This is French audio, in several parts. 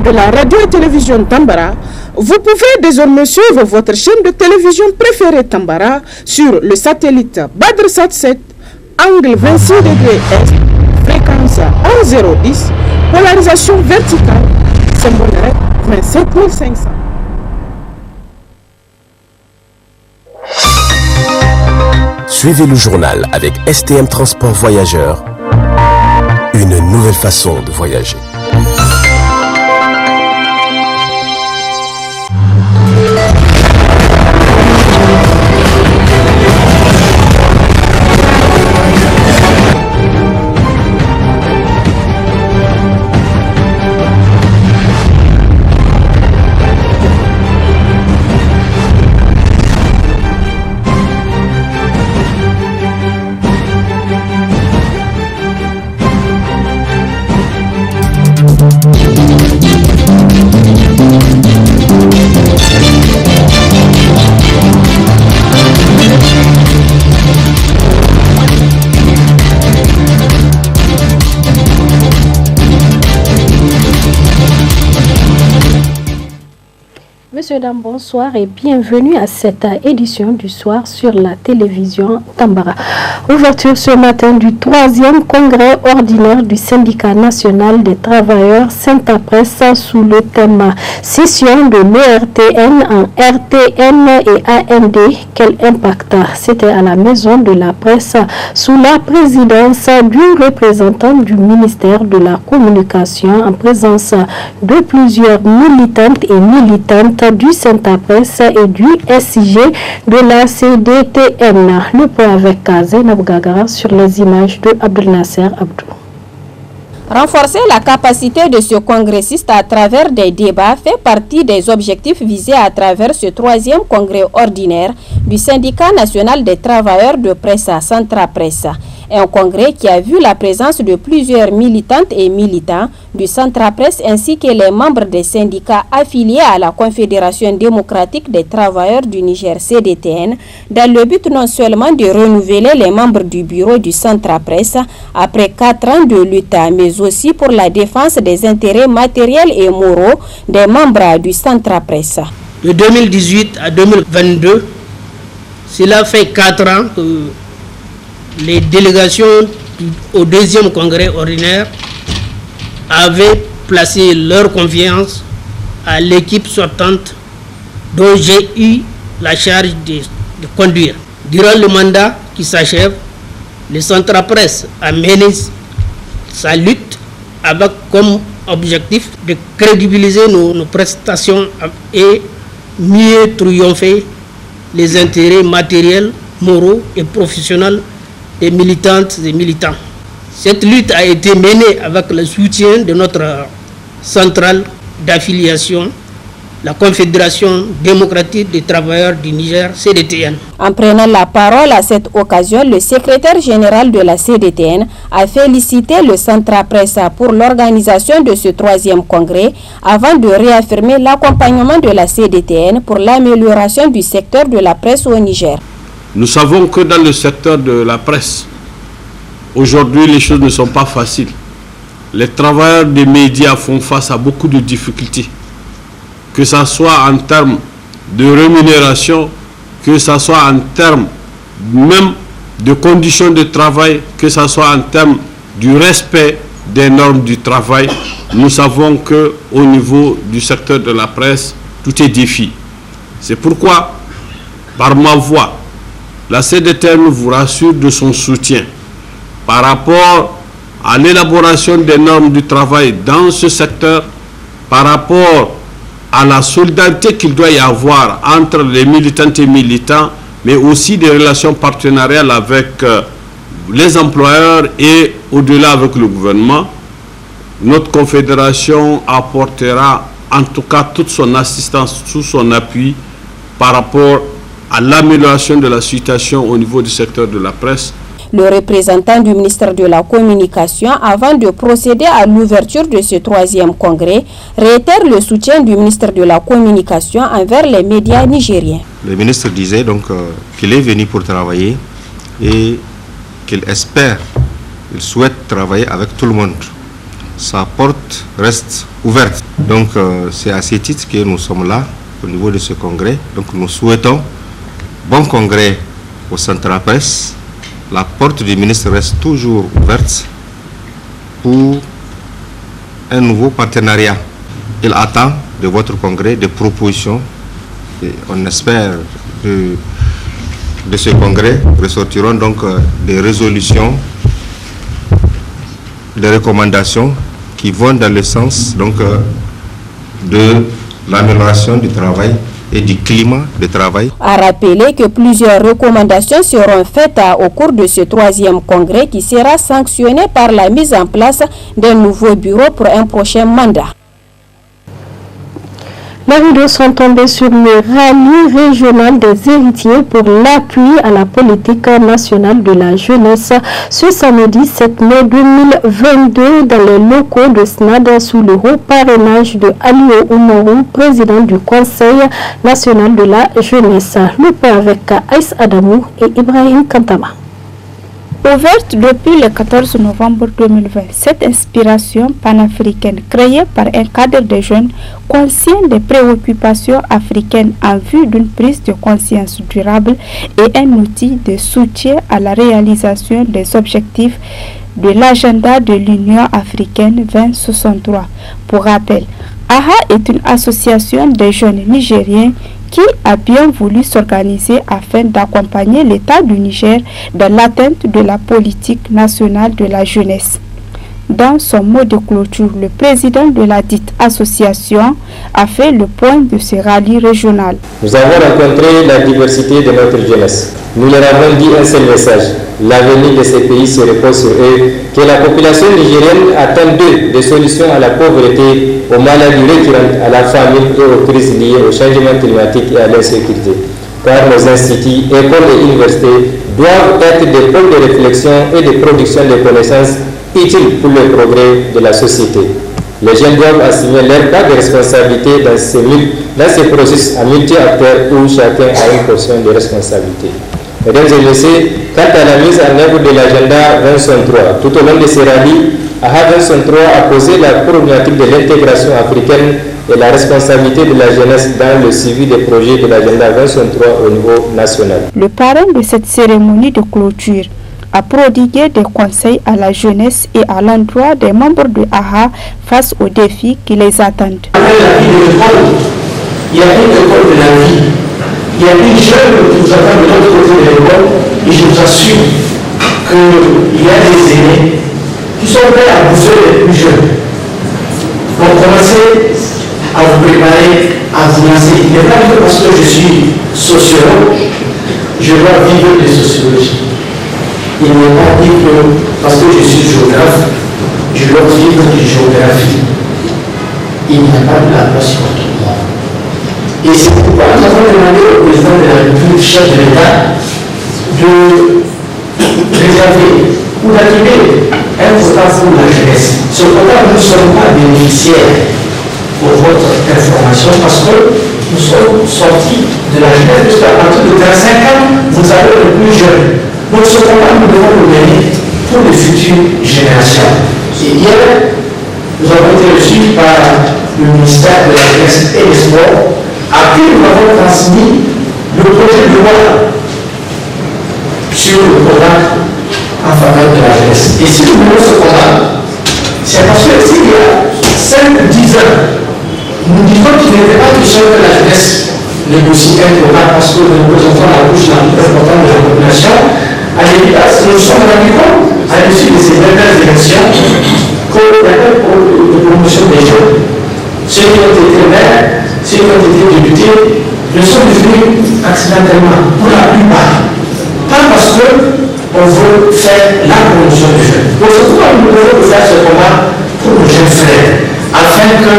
de la radio et télévision Tambara, vous pouvez désormais suivre votre chaîne de télévision préférée Tambara sur le satellite Badrsat 7, angle 26 degrés Est, fréquence 1010, polarisation verticale, symbole 27500. Suivez le journal avec STM Transport Voyageurs, une nouvelle façon de voyager. Messieurs, dames, bonsoir et bienvenue à cette édition du soir sur la télévision Tambara. Ouverture ce matin du 3e congrès ordinaire du syndicat national des travailleurs Saint-Apresse sous le thème Scission de l'ERTN en RTN et AND, quel impact? C'était à la maison de la presse sous la présidence du représentant du ministère de la Communication en présence de plusieurs militantes et militantes du Saint-Apresse et du SIG de la CDTN. Le point avec Zainab Gagara sur les images de Abdel Nasser Abdou. Renforcer la capacité de ce congressiste à travers des débats fait partie des objectifs visés à travers ce 3e congrès ordinaire du syndicat national des travailleurs de presse à Centrapresse. Un congrès qui a vu la présence de plusieurs militantes et militants du Centrapresse ainsi que les membres des syndicats affiliés à la Confédération démocratique des travailleurs du Niger CDTN dans le but non seulement de renouveler les membres du bureau du Centrapresse après 4 ans de lutte, mais aussi pour la défense des intérêts matériels et moraux des membres du Centrapresse. De 2018 à 2022, cela fait 4 ans que les délégations au 2e congrès ordinaire avaient placé leur confiance à l'équipe sortante dont j'ai eu la charge de conduire. Durant le mandat qui s'achève, le Centrapresse a mené sa lutte avec comme objectif de crédibiliser nos prestations et mieux triompher les intérêts matériels, moraux et professionnels des militantes et militants. Cette lutte a été menée avec le soutien de notre centrale d'affiliation, la Confédération démocratique des travailleurs du Niger, CDTN. En prenant la parole à cette occasion, le secrétaire général de la CDTN a félicité le Centrapresse pour l'organisation de ce 3e congrès avant de réaffirmer l'accompagnement de la CDTN pour l'amélioration du secteur de la presse au Niger. Nous savons que dans le secteur de la presse, aujourd'hui les choses ne sont pas faciles. Les travailleurs des médias font face à beaucoup de difficultés, que ce soit en termes de rémunération, que ce soit en termes même de conditions de travail, que ce soit en termes du respect des normes du travail. Nous savons qu'au niveau du secteur de la presse, tout est défi. C'est pourquoi, par ma voix, la CDTN vous rassure de son soutien par rapport à l'élaboration des normes du travail dans ce secteur, par rapport à la solidarité qu'il doit y avoir entre les militantes et militants, mais aussi des relations partenariales avec les employeurs et au-delà avec le gouvernement. Notre confédération apportera en tout cas toute son assistance, tout son appui par rapport à l'amélioration de la situation au niveau du secteur de la presse. Le représentant du ministère de la Communication, avant de procéder à l'ouverture de ce 3e congrès, réitère le soutien du ministère de la Communication envers les médias nigériens. Le ministre disait donc qu'il est venu pour travailler et qu'il espère, il souhaite travailler avec tout le monde. sa porte reste ouverte. Donc c'est à ce titre que nous sommes là au niveau de ce congrès. Donc nous souhaitons bon congrès au Central Presse. La porte du ministre reste toujours ouverte pour un nouveau partenariat. Il attend de votre congrès des propositions et on espère de ce congrès ressortiront donc des résolutions, des recommandations qui vont dans le sens donc de l'amélioration du travail et du climat de travail. A rappeler que plusieurs recommandations seront faites au cours de ce 3e congrès qui sera sanctionné par la mise en place d'un nouveau bureau pour un prochain mandat. Les rideaux sont tombés sur le rallye régional des héritiers pour l'appui à la politique nationale de la jeunesse ce samedi 7 mai 2022 dans les locaux de SNAD sous le haut parrainage de Aliou Oumarou, président du Conseil national de la jeunesse. Le point avec Aïs Adamou et Ibrahim Kantama. Ouverte depuis le 14 novembre 2020, cette inspiration panafricaine créée par un cadre de jeunes conscients des préoccupations africaines en vue d'une prise de conscience durable est un outil de soutien à la réalisation des objectifs de l'agenda de l'Union africaine 2063. Pour rappel, AHA est une association de jeunes nigériens qui a bien voulu s'organiser afin d'accompagner l'État du Niger dans l'atteinte de la politique nationale de la jeunesse. Dans son mot de clôture, le président de la dite association a fait le point de ce rallye régional. Nous avons rencontré la diversité de notre jeunesse. Nous leur avons dit un seul message. L'avenir de ces pays se repose sur eux, que la population nigérienne attend d'eux des solutions à la pauvreté, aux maladies récurrentes, à la famine et aux crises liées au changement climatique et à l'insécurité. Car nos instituts, écoles et universités doivent être des pôles de réflexion et de production de connaissances utiles pour le progrès de la société. Les jeunes doivent assumer leur part de responsabilité dans ces processus à multi-acteurs où chacun a une portion de responsabilité. Mesdames et messieurs, quant à la mise en œuvre de l'agenda 2063, tout au long de ces rallyes, AHA 2063 a posé la problématique de l'intégration africaine et la responsabilité de la jeunesse dans le suivi des projets de l'agenda 2063 au niveau national. Le parrain de cette cérémonie de clôture a prodigué des conseils à la jeunesse et à l'endroit des membres de AHA face aux défis qui les attendent. Après la vie de l'école, il y a une école de la vie. Il y a une jeune qui nous attend de l'autre côté de l'école et je vous assure qu'il y a des aînés qui sont prêts à bouffer les plus jeunes. Donc commencez à vous préparer, à vous lancer. Il n'est pas que parce que je suis sociologue, je dois vivre de sociologie. Il n'est pas dit que parce que je suis géographe, je dois vivre de géographie. Il n'y a pas de la place pour tout le monde. Et c'est pourquoi nous avons demandé au président de la République, chef de l'État, de réserver ou d'attribuer un quota pour la jeunesse. Ce quota, nous ne sommes pas bénéficiaires pour votre information parce que nous sommes sortis de la jeunesse jusqu'à partir de 35 ans, vous avez le plus jeune. Donc ce quota, nous devons le donner pour les futures générations. Et hier, nous avons été reçus par le ministère de la Jeunesse et des Sports, à qui nous avons transmis le projet de loi sur le programme en faveur de la jeunesse. Et si nous voulons ce programme, c'est parce que s'il y a 5 ou 10 ans, nous disons qu'il n'était pas question que la jeunesse négocie un programme parce que nous représentons la couche la plus importante de la population. À l'évidence, nous nous sommes rendus compte, à l'issue de ces dernières élections, qu'il y avait de promotion des jeunes. Ceux qui ont été maires, ceux qui ont été députés, ne sont devenus accidentellement, pour la plupart. Pas parce qu'on veut faire la promotion des jeunes. Donc c'est pourquoi nous devons faire ce combat pour nos jeunes frères, afin que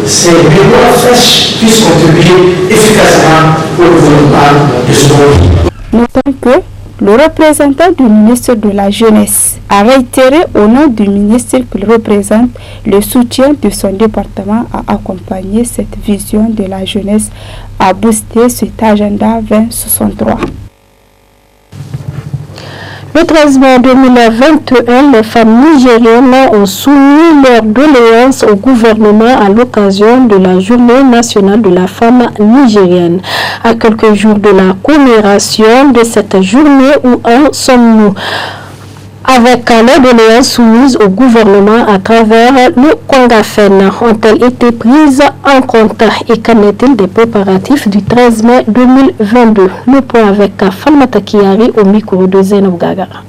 ces mémoires fraîches puissent contribuer efficacement au développement de ce pays. Notons que le représentant du ministre de la Jeunesse a réitéré au nom du ministre qu'il représente le soutien de son département à accompagner cette vision de la jeunesse à booster cet agenda 2063. Le 13 mai 2021, les femmes nigériennes ont soumis leurs doléances au gouvernement à l'occasion de la Journée nationale de la femme nigérienne. À quelques jours de la commémoration de cette journée, où en sommes-nous? Avec les doléances soumises au gouvernement à travers le Congafen, ont-elles été prises en compte et qu'en est-il des préparatifs du 13 mai 2022? Le point avec Falmata Kiari au micro de Zainab Gagara.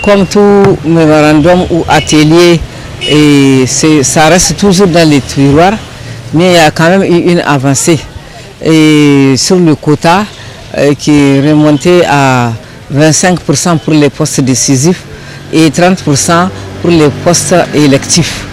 Comme tout mémorandum ou atelier, ça reste toujours dans les tiroirs, mais il y a quand même eu une avancée sur le quota qui est remonté à 25% pour les postes décisifs et 30% pour les postes électifs.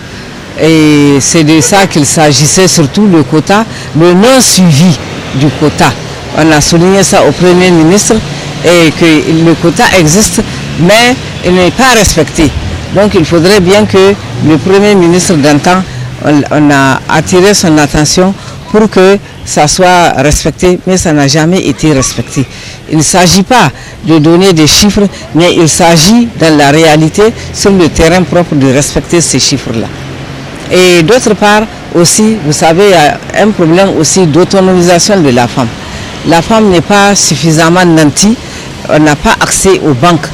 Et c'est de ça qu'il s'agissait, surtout le quota, le non-suivi du quota. On a souligné ça au Premier ministre et que le quota existe, mais il n'est pas respecté. Donc il faudrait bien que le Premier ministre d'antan, on a attiré son attention pour que ça soit respecté, mais ça n'a jamais été respecté. Il ne s'agit pas de donner des chiffres, mais il s'agit dans la réalité, sur le terrain propre, de respecter ces chiffres-là. Et d'autre part aussi, vous savez, il y a un problème aussi d'autonomisation de la femme. La femme n'est pas suffisamment nantie, on n'a pas accès aux banques,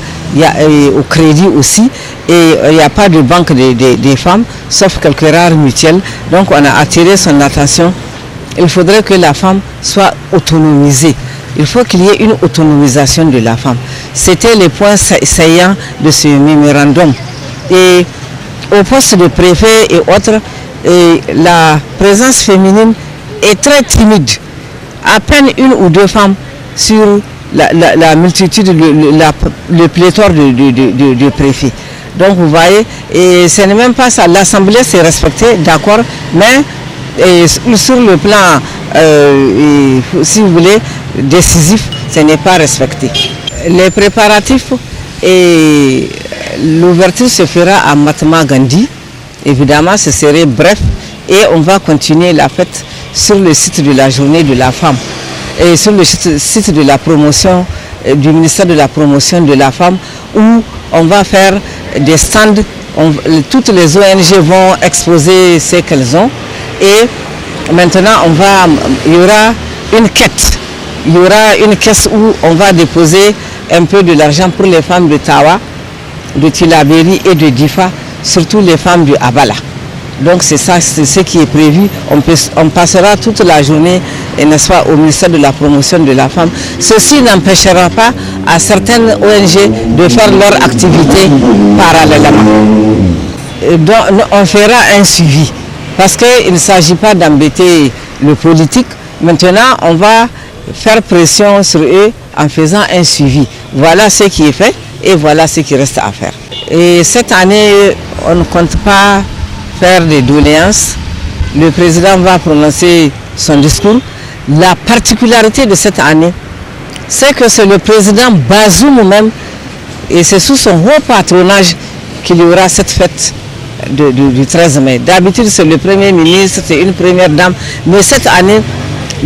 au crédit aussi, et il n'y a pas de banque des femmes, sauf quelques rares mutuelles. Donc on a attiré son attention. Il faudrait que la femme soit autonomisée. Il faut qu'il y ait une autonomisation de la femme. C'était les points saillants de ce mémorandum. Et au poste de préfet et autres, la présence féminine est très timide. À peine une ou deux femmes sur la multitude, le pléthore de préfets. Donc vous voyez, et ce n'est même pas ça. L'Assemblée s'est respectée, d'accord, mais sur le plan, si vous voulez, décisif, ce n'est pas respecté. Les préparatifs et l'ouverture se fera à Mahatma Gandhi. Évidemment, ce serait bref et on va continuer la fête sur le site de la journée de la femme et sur le site de la promotion du ministère de la promotion de la femme, où on va faire des stands. Toutes les ONG vont exposer ce qu'elles ont. Et maintenant, il y aura une quête. Il y aura une caisse où on va déposer un peu de l'argent pour les femmes de Tawa, de Tilaberi et de Difa, surtout les femmes de Abala. Donc c'est ça, c'est ce qui est prévu. On passera toute la journée, n'est-ce pas, au ministère de la promotion de la femme. Ceci n'empêchera pas à certaines ONG de faire leur activité parallèlement. Donc on fera un suivi. Parce qu'il ne s'agit pas d'embêter le politique. Maintenant, on va faire pression sur eux en faisant un suivi. Voilà ce qui est fait et voilà ce qui reste à faire. Et cette année, on ne compte pas faire des doléances. Le président va prononcer son discours. La particularité de cette année, c'est que c'est le président Bazoum même, et c'est sous son haut patronage qu'il y aura cette fête du 13 mai. D'habitude, c'est le Premier ministre, c'est une première dame. Mais cette année,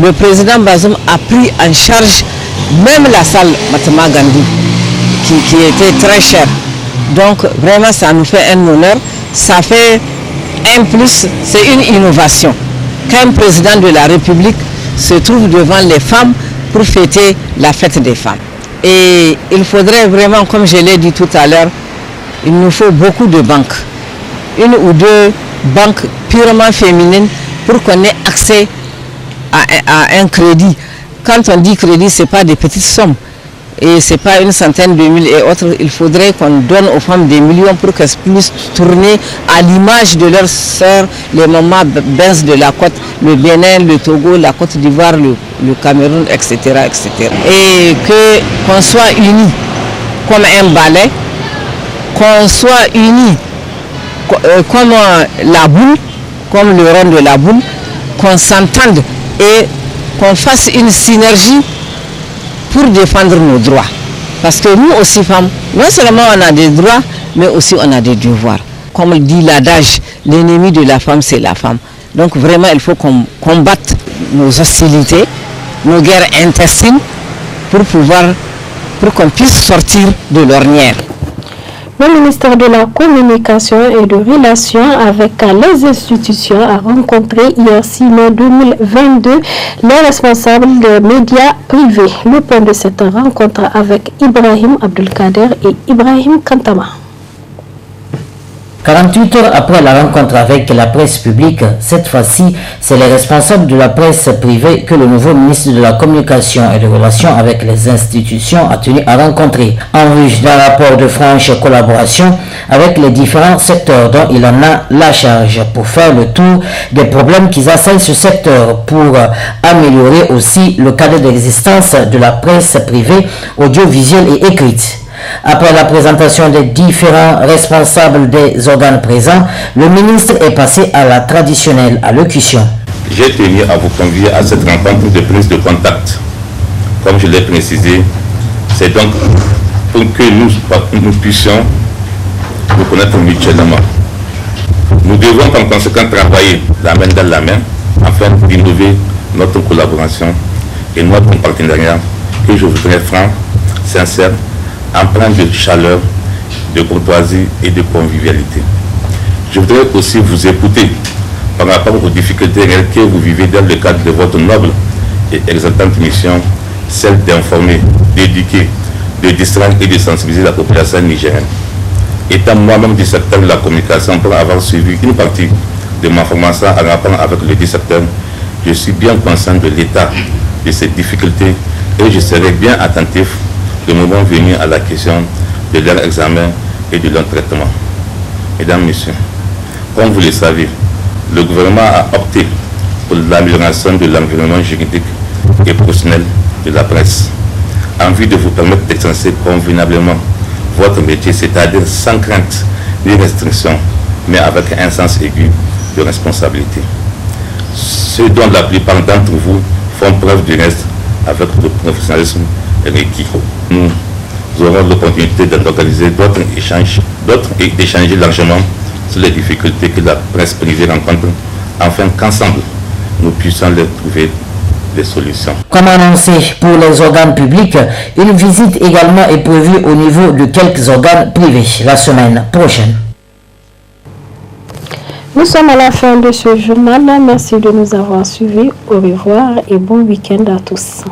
le président Bazoum a pris en charge même la salle Mahatma Gandhi, qui était très chère. Donc, vraiment, ça nous fait un honneur. Ça fait un plus, c'est une innovation. Qu'un président de la République se trouve devant les femmes pour fêter la fête des femmes. Et il faudrait vraiment, comme je l'ai dit tout à l'heure, il nous faut beaucoup de banques. Une ou deux banques purement féminines pour qu'on ait accès à un crédit. Quand on dit crédit, ce n'est pas des petites sommes. Et ce n'est pas une centaine de mille et autres. Il faudrait qu'on donne aux femmes des millions pour qu'elles puissent tourner à l'image de leurs sœurs, les mamans Benz de la côte, le Bénin, le Togo, la Côte d'Ivoire, le Cameroun, etc., etc. Et qu'on soit unis comme un balai, qu'on soit unis comme la boule, comme le rond de la boule, qu'on s'entende et qu'on fasse une synergie pour défendre nos droits. Parce que nous aussi femmes, non seulement on a des droits, mais aussi on a des devoirs. Comme dit l'adage, l'ennemi de la femme, c'est la femme. Donc vraiment, il faut qu'on combatte nos hostilités, nos guerres intestines, pour pour qu'on puisse sortir de l'ornière. Le ministère de la Communication et de Relations avec les institutions a rencontré hier 6 mai 2022 les responsables des médias privés. Le point de cette rencontre avec Ibrahim Abdelkader et Ibrahim Kantama. 48 heures après la rencontre avec la presse publique, cette fois-ci, c'est les responsables de la presse privée que le nouveau ministre de la Communication et des Relations avec les institutions a tenu à rencontrer en vue d'un rapport de franche collaboration avec les différents secteurs dont il en a la charge pour faire le tour des problèmes qui assaillent ce secteur, pour améliorer aussi le cadre d'existence de la presse privée audiovisuelle et écrite. Après la présentation des différents responsables des organes présents, le ministre est passé à la traditionnelle allocution. J'ai tenu à vous convier à cette rencontre de prise de contact. Comme je l'ai précisé, c'est donc pour que nous puissions nous connaître mutuellement. Nous devons par conséquent travailler la main dans la main afin d'innover notre collaboration et notre partenariat que je voudrais franc, sincère, empreint de chaleur, de courtoisie et de convivialité. Je voudrais aussi vous écouter par rapport aux difficultés réelles que vous vivez dans le cadre de votre noble et exaltante mission, celle d'informer, d'éduquer, de distraire et de sensibiliser la population nigérienne. Étant moi-même du secteur de la communication, pour avoir suivi une partie de ma formation en rapport avec le dit secteur, je suis bien conscient de l'état de ces difficultés et je serai bien attentif le moment venu à la question de leur examen et de leur traitement. Mesdames, Messieurs, comme vous le savez, le gouvernement a opté pour l'amélioration de l'environnement juridique et professionnel de la presse, en vue de vous permettre d'exercer convenablement votre métier, c'est-à-dire sans crainte ni restriction, mais avec un sens aigu de responsabilité. Ceux dont la plupart d'entre vous font preuve du reste avec le professionnalisme requis. Nous aurons l'opportunité d'organiser d'autres échanges et d'échanger largement sur les difficultés que la presse privée rencontre, afin qu'ensemble, nous puissions leur trouver des solutions. Comme annoncé pour les organes publics, une visite également est prévue au niveau de quelques organes privés la semaine prochaine. Nous sommes à la fin de ce journal. Merci de nous avoir suivis. Au revoir et bon week-end à tous.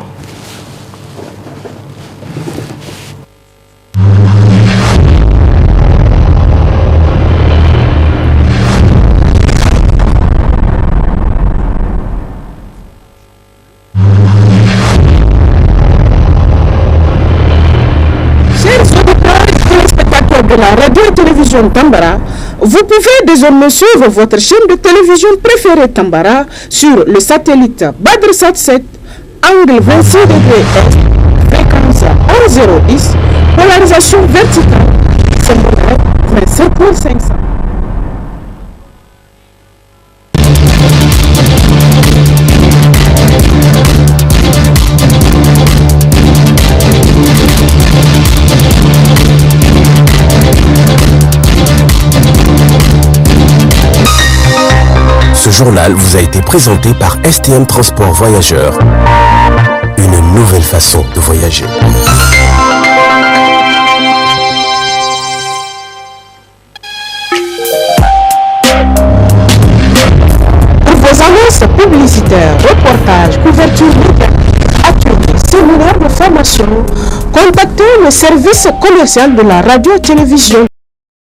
De la radio et télévision Tambara, vous pouvez désormais suivre votre chaîne de télévision préférée Tambara sur le satellite Badrsat 7, angle 26 degrés Est, fréquence 1010, polarisation verticale, symbole 27500. Ce journal vous a été présenté par STM Transport Voyageurs. Une nouvelle façon de voyager. Pour vos annonces publicitaires, reportages, couvertures médiatiques, ateliers, séminaires de formation, contactez le service commercial de la radio-télévision